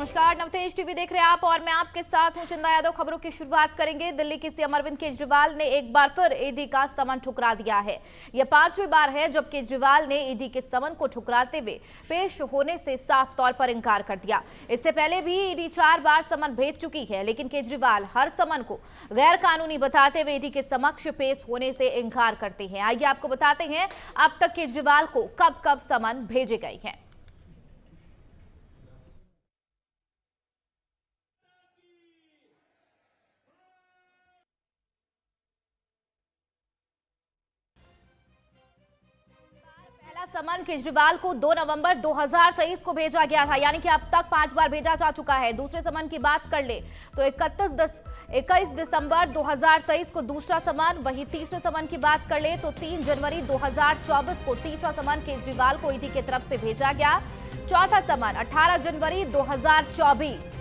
नमस्कार, नवतेज टीवी देख रहे हैं आप और मैं आपके साथ हूं चंदा यादव। खबरों की शुरुआत करेंगे। दिल्ली के सीएम अरविंद केजरीवाल ने एक बार फिर ईडी का समन ठुकरा दिया है। यह 5वीं बार है जब केजरीवाल ने ईडी के समन को ठुकराते हुए पेश होने से साफ तौर पर इंकार कर दिया। इससे पहले भी ईडी 4 बार समन भेज चुकी है, लेकिन केजरीवाल हर समन को गैर कानूनी बताते हुए ईडी के समक्ष पेश होने से इंकार करते हैं। आइए आपको बताते हैं अब तक केजरीवाल को कब कब समन भेजे गए हैं। समन केजरीवाल को 2 नवंबर 2023 को भेजा गया था, यानी कि अब तक 5 बार भेजा जा चुका है। दूसरे समन की बात कर ले तो 21 दिसंबर 2023 को दूसरा समन, वहीं तीसरे समन की बात कर ले तो 3 जनवरी 2024 को तीसरा समन केजरीवाल को ईडी की तरफ से भेजा गया। चौथा समन 18 जनवरी 2024।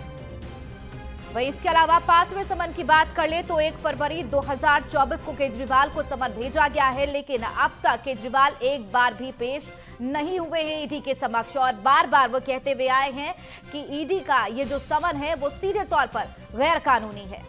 वहीं इसके अलावा 5वें समन की बात कर ले तो 1 फरवरी 2024 को केजरीवाल को समन भेजा गया है, लेकिन अब तक केजरीवाल एक बार भी पेश नहीं हुए हैं ईडी के समक्ष और बार बार वो कहते हुए आए हैं कि ईडी का ये जो समन है वो सीधे तौर पर गैर कानूनी है।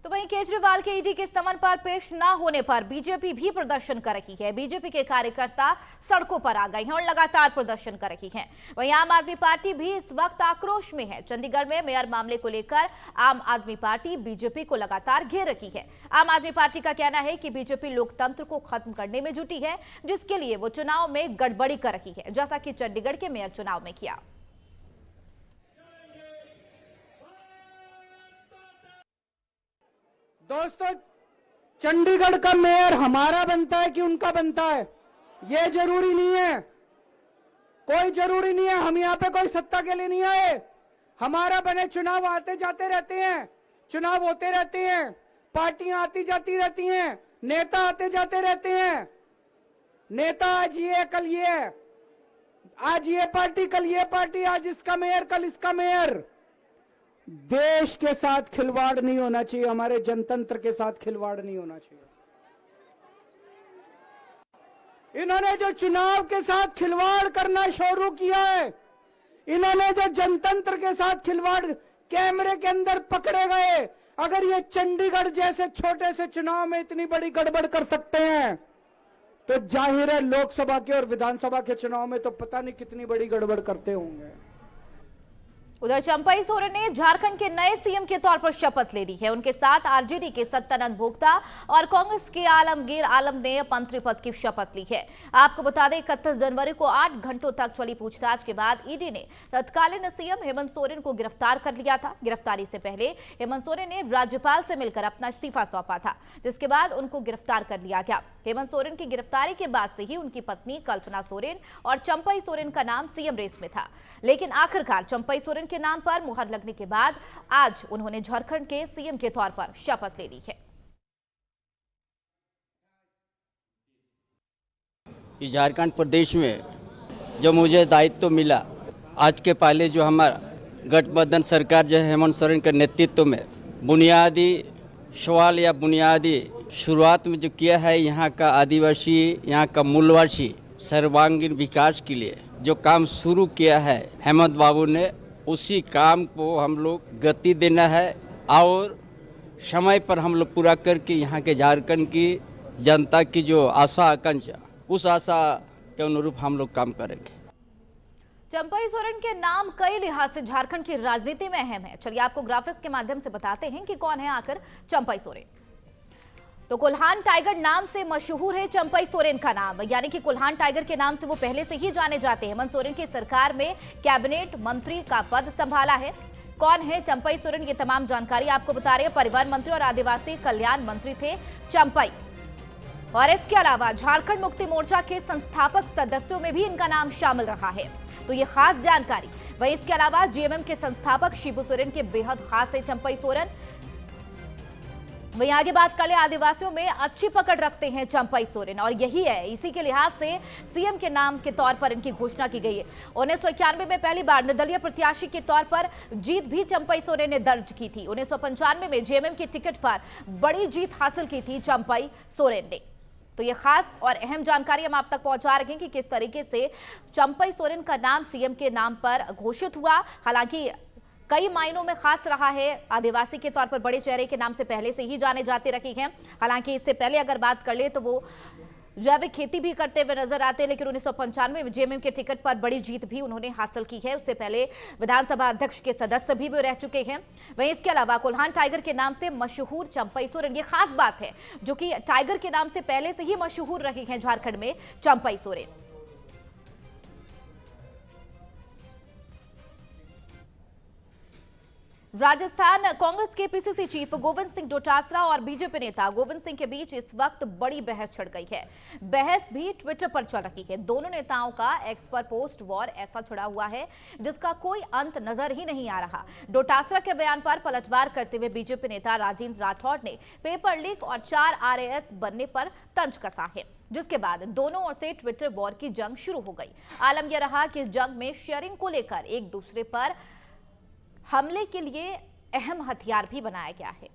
तो वहीं केजरीवाल के ईडी के समन पर पेश न होने पर बीजेपी भी प्रदर्शन कर रही है। बीजेपी के कार्यकर्ता सड़कों पर आ गए हैं और लगातार प्रदर्शन कर रही हैं। वहीं आम आदमी पार्टी भी इस वक्त आक्रोश में है। चंडीगढ़ में मेयर मामले को लेकर आम आदमी पार्टी बीजेपी को लगातार घेर रही है। आम आदमी पार्टी का कहना है कि बीजेपी लोकतंत्र को खत्म करने में जुटी है, जिसके लिए वो चुनाव में गड़बड़ी कर रही है, जैसा कि चंडीगढ़ के मेयर चुनाव में किया। दोस्तों, चंडीगढ़ का मेयर हमारा बनता है कि उनका बनता है, ये जरूरी नहीं है। कोई जरूरी नहीं है। हम यहाँ पे कोई सत्ता के लिए नहीं आए। हमारा बने चुनाव आते जाते रहते हैं, चुनाव होते रहते हैं, पार्टियां आती जाती रहती हैं, नेता आते जाते रहते हैं। नेता आज ये कल ये, आज ये पार्टी कल ये पार्टी, आज इसका मेयर कल इसका मेयर। देश के साथ खिलवाड़ नहीं होना चाहिए, हमारे जनतंत्र के साथ खिलवाड़ नहीं होना चाहिए। इन्होंने जो चुनाव के साथ खिलवाड़ करना शुरू किया है, इन्होंने जो जनतंत्र के साथ खिलवाड़ कैमरे के अंदर पकड़े गए, अगर ये चंडीगढ़ जैसे छोटे से चुनाव में इतनी बड़ी गड़बड़ कर सकते हैं तो जाहिर है लोकसभा के और विधानसभा के चुनाव में तो पता नहीं कितनी बड़ी गड़बड़ करते होंगे। उधर चंपई सोरेन ने झारखंड के नए सीएम के तौर पर शपथ ले ली है। उनके साथ आरजेडी के सत्यानंद भोक्ता और कांग्रेस के आलमगीर आलम ने मंत्री पद की शपथ ली है। आपको बता दें 31 जनवरी को 8 घंटों तक चली पूछताछ के बाद ईडी ने तत्कालीन सीएम हेमंत सोरेन को गिरफ्तार कर लिया था। गिरफ्तारी से पहले हेमंत सोरेन ने राज्यपाल से मिलकर अपना इस्तीफा सौंपा था, जिसके बाद उनको गिरफ्तार कर लिया गया। हेमंत सोरेन की गिरफ्तारी के बाद से ही उनकी पत्नी कल्पना सोरेन और चंपई सोरेन का नाम सीएम रेस में था, लेकिन आखिरकार चंपई सोरेन के नाम पर मुहर लगने के बाद आज उन्होंने झारखंड के सीएम के तौर पर शपथ ले ली है। झारखंड प्रदेश में जो मुझे दायित्व मिला, आज के पहले जो हमारा गठबंधन सरकार जो हेमंत सोरेन के नेतृत्व में बुनियादी सवाल या बुनियादी शुरुआत में जो किया है, यहाँ का आदिवासी, यहाँ का मूलवासी सर्वांगीण विकास के लिए जो काम शुरू किया है हेमंत बाबू ने, उसी काम को हम लोग गति देना है और समय पर हम लोग पूरा करके यहाँ के झारखंड की जनता की जो आशा आकांक्षा, उस आशा के अनुरूप हम लोग काम करेंगे। चंपई सोरेन के नाम कई लिहाज से झारखंड की राजनीति में अहम है। चलिए आपको ग्राफिक्स के माध्यम से बताते हैं कि कौन है आखिर चंपई सोरेन। तो कुल्हान टाइगर नाम से मशहूर है चंपई सोरेन का नाम, यानी कि कुल्हान टाइगर के नाम से वो पहले से ही जाने जाते हैं। हेमंत सोरेन की सरकार में कैबिनेट मंत्री का पद संभाला है। कौन है चंपई सोरेन, ये तमाम जानकारी आपको बता रहे हैं। परिवहन मंत्री और आदिवासी कल्याण मंत्री थे चंपई, और इसके अलावा झारखंड मुक्ति मोर्चा के संस्थापक सदस्यों में भी इनका नाम शामिल रहा है, तो ये खास जानकारी। वहीं इसके अलावा जीएमएम के संस्थापक शिबू सोरेन के बेहद खास है चंपई सोरेन। वहीं आगे बात कर ले, आदिवासियों में अच्छी पकड़ रखते हैं चंपई सोरेन, और यही है, इसी के लिहाज से सीएम के नाम के तौर पर इनकी घोषणा की गई है। 1991 में पहली बार निर्दलीय प्रत्याशी के तौर पर जीत भी चंपई सोरेन ने दर्ज की थी। 1995 में जेएमएम की टिकट पर बड़ी जीत हासिल की थी चंपई सोरेन ने। तो ये खास और अहम जानकारी हम आप तक पहुंचा रहे हैं कि किस तरीके से चंपई सोरेन का नाम सीएम के नाम पर घोषित हुआ। हालांकि कई मायनों में खास रहा है, आदिवासी के तौर पर बड़े चेहरे के नाम से पहले से ही जाने जाते रहे हैं। हालांकि इससे पहले अगर बात कर ले तो वो जैविक खेती भी करते हुए नजर आते हैं, लेकिन 1995 में जेएमएम के टिकट पर बड़ी जीत भी उन्होंने हासिल की है। उससे पहले विधानसभा अध्यक्ष के सदस्य भी वो रह चुके हैं। वहीं इसके अलावा कोल्हान टाइगर के नाम से मशहूर चंपई सोरेन, ये खास बात है जो कि टाइगर के नाम से पहले से ही मशहूर रही हैं झारखंड में चंपई सोरेन। राजस्थान कांग्रेस के पीसीसी चीफ गोविंद सिंह डोटासरा और बीजेपी नेता गोविंद सिंह के बीच इस वक्त बड़ी बहस छिड़ गई है। बहस भी ट्विटर पर चल रही है। दोनों नेताओं का एक्स पर पोस्ट वॉर ऐसा छिड़ा हुआ है जिसका कोई अंत नजर ही नहीं आ रहा। डोटासरा के बयान पर पलटवार करते हुए बीजेपी नेता राजेंद्र राठौड़ ने पेपर लीक और 4 RAS बनने पर तंज कसा है, जिसके बाद दोनों ओर से ट्विटर वॉर की जंग शुरू हो गई। आलम यह रहा कि इस जंग में शेयरिंग को लेकर एक दूसरे पर हमले के लिए अहम हथियार भी बनाया गया है।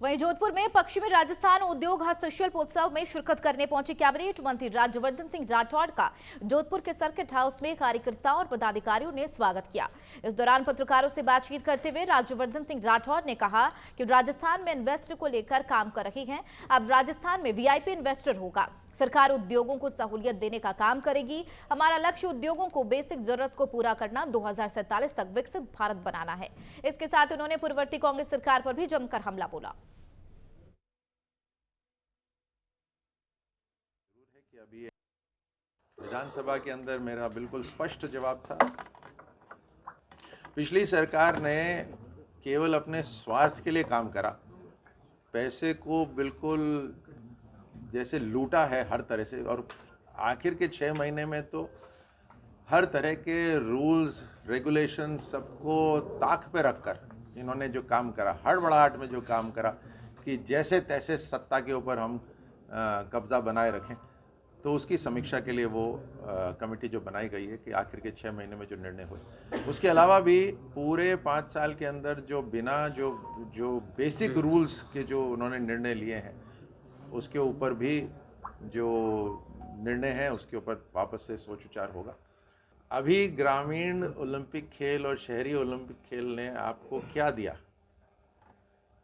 वहीं जोधपुर में पश्चिमी राजस्थान उद्योग हस्तशिल्प उत्सव में शिरकत करने पहुंचे कैबिनेट मंत्री राज्यवर्धन सिंह राठौड़ का जोधपुर के सर्किट हाउस में कार्यकर्ताओं और पदाधिकारियों ने स्वागत किया। इस दौरान पत्रकारों से बातचीत करते हुए राज्यवर्धन सिंह राठौड़ ने कहा कि राजस्थान में इन्वेस्टर को लेकर काम कर रही है। अब राजस्थान में वीआईपी इन्वेस्टर होगा। सरकार उद्योगों को सहूलियत देने का काम करेगी। हमारा लक्ष्य उद्योगों को बेसिक जरूरत को पूरा करना, 2047 तक विकसित भारत बनाना है। इसके साथ उन्होंने पूर्ववर्ती कांग्रेस सरकार पर भी जमकर हमला बोला। अभी विधानसभा के अंदर मेरा बिल्कुल स्पष्ट जवाब था। पिछली सरकार ने केवल अपने स्वार्थ के लिए काम करा, पैसे को बिल्कुल जैसे लूटा है हर तरह से, और आखिर के 6 महीने में तो हर तरह के रूल्स रेगुलेशन सबको ताक पे रखकर इन्होंने जो काम करा, हड़बड़ाहट में जो काम करा कि जैसे तैसे सत्ता के ऊपर हम कब्जा बनाए रखें, तो उसकी समीक्षा के लिए वो कमेटी जो बनाई गई है कि आखिर के 6 महीने में जो निर्णय हुए, उसके अलावा भी पूरे 5 साल के अंदर जो बिना जो बेसिक रूल्स के जो उन्होंने निर्णय लिए हैं, उसके ऊपर भी जो निर्णय है उसके ऊपर वापस से सोच विचार होगा। अभी ग्रामीण ओलंपिक खेल और शहरी ओलंपिक खेल ने आपको क्या दिया?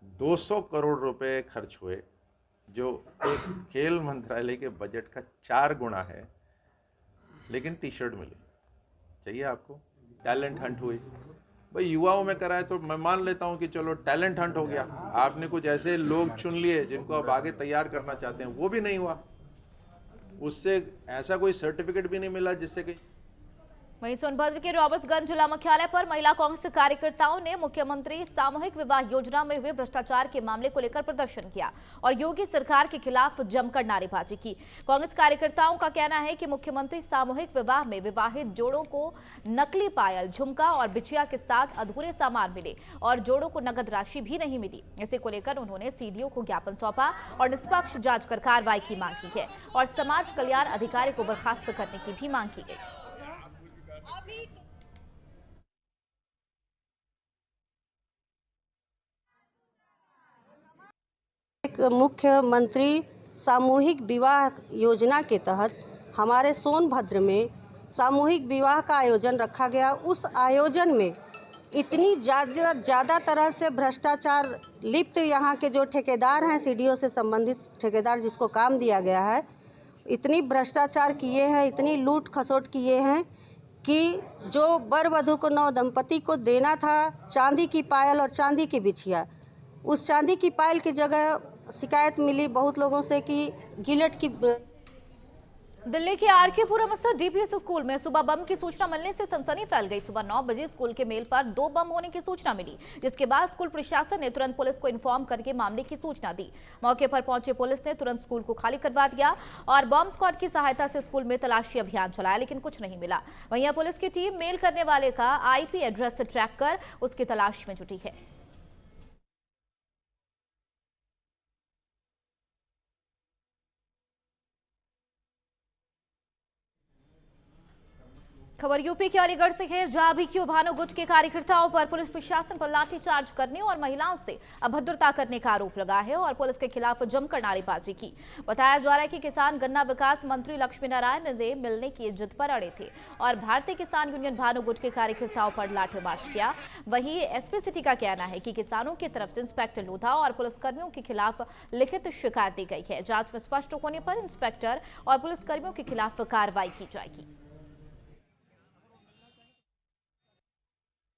200 करोड़ रुपए खर्च हुए, जो एक खेल मंत्रालय के बजट का 4 गुना है, लेकिन टी शर्ट मिली। चाहिए आपको? टैलेंट हंट हुई भाई, युवाओं में कराए तो मैं मान लेता हूं कि चलो टैलेंट हंट हो गया। आपने कुछ ऐसे लोग चुन लिए जिनको आप आगे तैयार करना चाहते हैं, वो भी नहीं हुआ। उससे ऐसा कोई सर्टिफिकेट भी नहीं मिला जिससे कि। वहीं सोनभद्र के रॉबर्ट्सगंज जिला मुख्यालय पर महिला कांग्रेस कार्यकर्ताओं ने मुख्यमंत्री सामूहिक विवाह योजना में हुए भ्रष्टाचार के मामले को लेकर प्रदर्शन किया और योगी सरकार के खिलाफ जमकर नारेबाजी की। कांग्रेस कार्यकर्ताओं का कहना है कि मुख्यमंत्री सामूहिक विवाह में विवाहित जोड़ों को नकली पायल, झुमका और बिछिया के साथ अधूरे सामान मिले और जोड़ों को नगद राशि भी नहीं मिली। इसे को लेकर उन्होंने सीडीओ को ज्ञापन सौंपा और निष्पक्ष जांच कर कार्रवाई की मांग की है और समाज कल्याण अधिकारी को बर्खास्त करने की भी मांग की गई। एक मुख्यमंत्री सामूहिक विवाह योजना के तहत हमारे सोनभद्र में सामूहिक विवाह का आयोजन रखा गया। उस आयोजन में इतनी ज़्यादा तरह से भ्रष्टाचार लिप्त यहाँ के जो ठेकेदार हैं, सीडीओ से संबंधित ठेकेदार जिसको काम दिया गया है, इतनी भ्रष्टाचार किए हैं, इतनी लूट खसोट किए हैं कि जो वर वधू को नव दंपति को देना था चांदी की पायल और चांदी की बिछिया, उस चांदी की पायल की जगह शिकायत मिली बहुत लोगों से कि गिलेट की। दिल्ली के आरकेपुरम स्थित डीपीएस स्कूल में सुबह बम की सूचना मिलने से सनसनी फैल गई। सुबह 9 बजे स्कूल के मेल पर 2 बम होने की सूचना मिली, जिसके बाद स्कूल प्रशासन ने तुरंत पुलिस को इन्फॉर्म करके मामले की सूचना दी। मौके पर पहुंचे पुलिस ने तुरंत स्कूल को खाली करवा दिया और बम स्क्वाड की सहायता से स्कूल में तलाशी अभियान चलाया, लेकिन कुछ नहीं मिला। वहीं पुलिस की टीम मेल करने वाले का IP एड्रेस ट्रैक कर उसकी तलाश में जुटी है। खबर यूपी के अलीगढ़ से है, जहां बीकेयू भानु गुट के कार्यकर्ताओं पर पुलिस प्रशासन पर लाठीचार्ज करने और महिलाओं से अभद्रता करने का आरोप लगा है और पुलिस के खिलाफ जमकर नारेबाजी की। बताया जा रहा है कि किसान गन्ना विकास मंत्री लक्ष्मी नारायण ने मिलने की जिद पर अड़े थे और भारतीय किसान यूनियन भानु गुट के कार्यकर्ताओं पर लाठीमार्च किया। वहीं एसपी सिटी का कहना है कि किसानों की तरफ से इंस्पेक्टर लोधा और पुलिसकर्मियों के खिलाफ लिखित शिकायत दी गई है। जांच में स्पष्ट होने पर इंस्पेक्टर और पुलिसकर्मियों के खिलाफ कार्रवाई की जाएगी।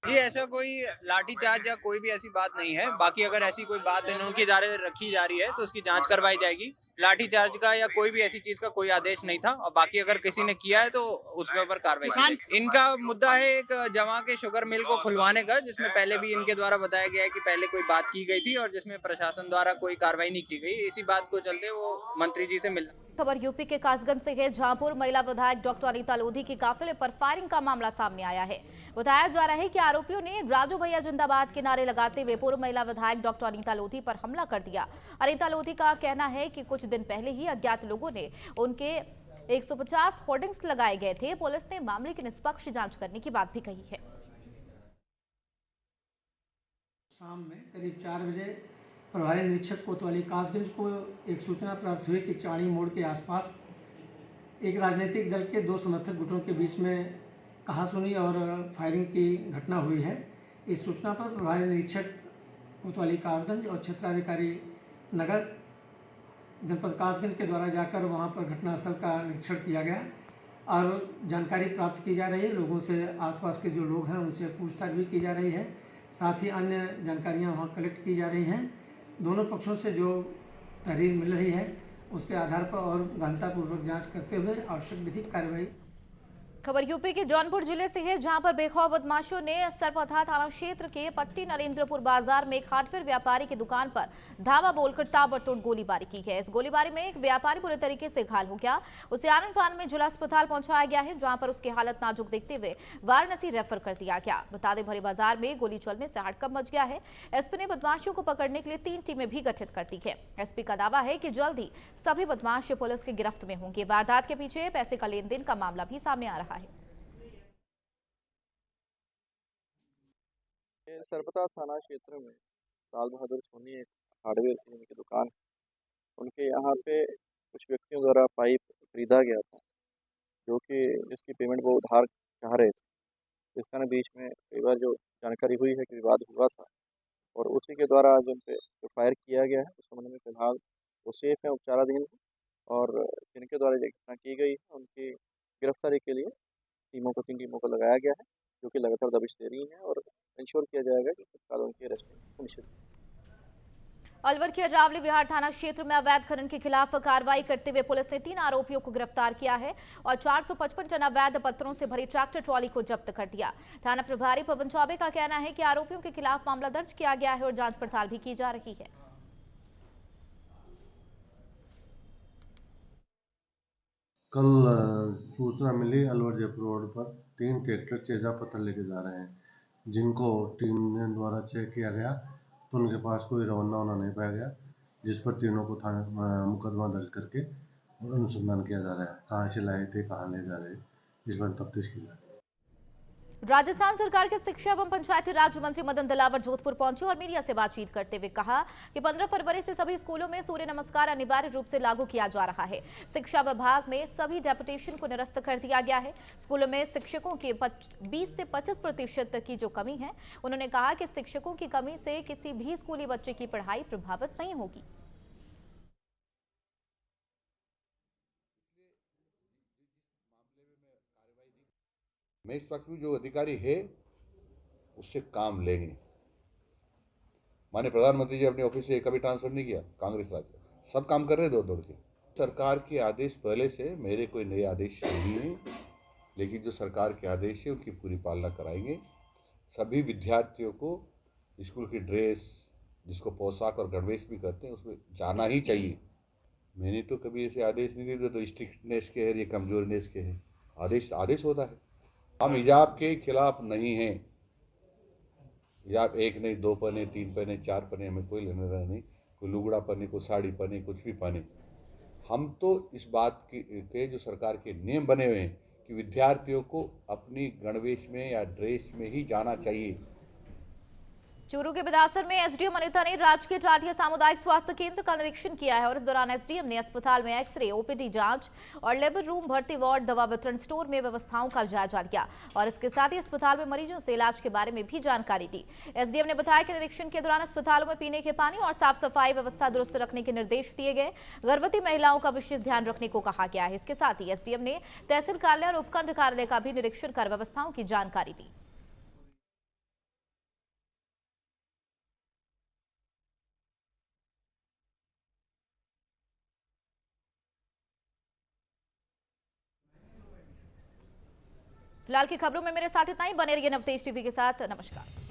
जी ऐसा कोई लाठीचार्ज या कोई भी ऐसी बात नहीं है। बाकी अगर ऐसी कोई बात उनकी रखी जा रही है तो उसकी जांच करवाई जाएगी। लाठीचार्ज का या कोई भी ऐसी चीज का कोई आदेश नहीं था और बाकी अगर किसी ने किया है तो उसके ऊपर कार्रवाई की जाएगी। इनका मुद्दा है एक जमा के शुगर मिल को खुलवाने का, जिसमें पहले भी इनके द्वारा बताया गया है कि पहले कोई बात की गई थी और जिसमें प्रशासन द्वारा कोई कार्रवाई नहीं की गई। इसी बात को चलते वो मंत्री जी से मिलना। खबर यूपी के कासगंज से है, जहां पूर्व महिला विधायक डॉक्टर अनीता लोधी की काफिले पर फायरिंग का मामला सामने आया है। बताया जा रहा है कि आरोपियों ने राजू भैया जिंदाबाद के नारे लगाते हुए पूर्व महिला विधायक डॉक्टर अनीता लोधी पर हमला कर दिया। अनीता लोधी का कहना है कि कुछ दिन पहले ही अज्ञात लोगों ने उनके 150 होर्डिंग्स लगाए गए थे। पुलिस ने मामले की निष्पक्ष जांच करने की बात भी कही है। शाम में करीब 4 बजे प्रभारी निरीक्षक कोतवाली कासगंज को एक सूचना प्राप्त हुई कि चाणी मोड़ के आसपास एक राजनीतिक दल के 2 समर्थक गुटों के बीच में कहासुनी और फायरिंग की घटना हुई है। इस सूचना पर प्रभारी निरीक्षक कोतवाली कासगंज और क्षेत्राधिकारी नगर जनपद कासगंज के द्वारा जाकर वहां पर घटनास्थल का निरीक्षण किया गया और जानकारी प्राप्त की जा रही है। लोगों से, आसपास के जो लोग हैं उनसे पूछताछ भी की जा रही है। साथ ही अन्य जानकारियां वहां कलेक्ट की जा रही हैं। दोनों पक्षों से जो तहरीर मिल रही है उसके आधार पर और गहनतापूर्वक जांच करते हुए आवश्यक विधिक कार्रवाई। खबर यूपी के जौनपुर जिले से है, जहां पर बेखौफ बदमाशों ने सरपथा थाना क्षेत्र के पट्टी नरेंद्रपुर बाजार में एक हार्डवेयर व्यापारी की दुकान पर धावा बोलकर ताबड़तोड़ गोलीबारी की है। इस गोलीबारी में एक व्यापारी बुरे तरीके से घायल हो गया। उसे आनंद फान में जिला अस्पताल पहुंचाया गया है, जहां पर उसकी हालत नाजुक देखते हुए वाराणसी रेफर कर दिया गया। बता दें, भरे बाजार में गोली चलने से हड़कंप मच गया है। एसपी ने बदमाशों को पकड़ने के लिए 3 टीमें भी गठित कर दी है। एसपी का दावा है कि जल्द ही सभी बदमाश पुलिस की गिरफ्त में होंगे। वारदात के पीछे पैसे का लेन देन का मामला भी सामने आ रहा है। सरपता थाना क्षेत्र में लाल बहादुर सोनी एक हार्डवेयर की उनकी दुकान है। उनके यहाँ पे कुछ व्यक्तियों द्वारा पाइप खरीदा गया था, जो कि जिसकी पेमेंट वो उधार चाह रहे थे। इस कारण बीच में कई बार जो जानकारी हुई है कि विवाद हुआ था और उसी के द्वारा आज उन पर जो फायर किया गया है उस संबंध में फिलहाल वो सेफ है, उपचाराधीन है और जिनके द्वारा ये घटना की गई है उनकी गिरफ्तारी के लिए 3 टीमों को लगाया गया है, जो कि लगातार दबिश दे रही हैं और इंश्योर किया जाएगा कि तत्काल उनकी अरेस्ट सुनिश्चित। अलवर के अरावली विहार थाना क्षेत्र में अवैध खनन के खिलाफ कार्रवाई करते हुए पुलिस ने 3 आरोपियों को गिरफ्तार किया है और 455 टन अवैध पत्थरों से भरी ट्रैक्टर ट्रॉली को जब्त कर दिया। थाना प्रभारी पवन चौबे का कहना है कि आरोपियों के खिलाफ मामला दर्ज किया गया है और जांच पड़ताल भी की जा रही है। कल सूचना मिली अलवर जयपुर रोड पर 3 ट्रैक्टर तेजा पत्थर लेके जा रहे हैं, जिनको टीम ने द्वारा चेक किया गया तो उनके पास कोई रवाना नहीं पाया गया, जिस पर तीनों को थाना मुकदमा दर्ज करके और अनुसंधान किया जा रहा है। कहाँ से लाए थे, कहाँ ले जा रहे, इस पर तफ्तीश की जा रही है। राजस्थान सरकार के शिक्षा एवं पंचायती राज मंत्री मदन दिलावर जोधपुर पहुंचे और मीडिया से बातचीत करते हुए कहा कि 15 फरवरी से सभी स्कूलों में सूर्य नमस्कार अनिवार्य रूप से लागू किया जा रहा है। शिक्षा विभाग में सभी डेपुटेशन को निरस्त कर दिया गया है। स्कूलों में शिक्षकों की 20 से 25% की जो कमी है, उन्होंने कहा कि शिक्षकों की कमी से किसी भी स्कूली बच्चे की पढ़ाई प्रभावित नहीं होगी। मैं इस पक्ष में जो अधिकारी है उससे काम लेंगे। माननीय प्रधानमंत्री जी अपने ऑफिस से कभी ट्रांसफर नहीं किया, कांग्रेस राज का सब काम कर रहे दौड़ के। सरकार के आदेश पहले से, मेरे कोई नए आदेश नहीं है, लेकिन जो सरकार के आदेश है उनकी पूरी पालना कराएंगे। सभी विद्यार्थियों को स्कूल की ड्रेस, जिसको पोशाक और गणवेश भी करते हैं, उसमें जाना ही चाहिए। मैंने तो कभी ऐसे आदेश नहीं दिए तो स्ट्रिक्टनेस के है, ये कमजोरनेस के है। आदेश होता है। हम हिजाब के खिलाफ नहीं हैं। हिजाब 1 नहीं, 2 पहने, 3 पहने, 4 पहने, हमें कोई लेना देना नहीं। कोई लुगड़ा पहने, कोई साड़ी पहने, कुछ भी पहने, हम तो इस बात के जो सरकार के नियम बने हुए हैं कि विद्यार्थियों को अपनी गणवेश में या ड्रेस में ही जाना चाहिए। चूरू के बिदासर में एसडीएम अनिता ने राजकीय टाटिया सामुदायिक स्वास्थ्य केंद्र का निरीक्षण किया है और इस दौरान एसडीएम ने अस्पताल में एक्सरे, ओपीडी जांच और लेबर रूम, भर्ती वार्ड, दवा वितरण स्टोर में व्यवस्थाओं का जायजा लिया और इसके साथ ही अस्पताल में मरीजों से इलाज के बारे में भी जानकारी दी। एसडीएम ने बताया कि निरीक्षण के दौरान अस्पतालों में पीने के पानी और साफ सफाई व्यवस्था दुरुस्त रखने के निर्देश दिए गए। गर्भवती महिलाओं का विशेष ध्यान रखने को कहा गया है। इसके साथ ही एसडीएम ने तहसील कार्यालय और उपखंड कार्यालय का भी निरीक्षण कर व्यवस्थाओं की जानकारी दी। फिलहाल की खबरों में मेरे साथ इतना ही। बने रहिए नवतेज टीवी के साथ। नमस्कार।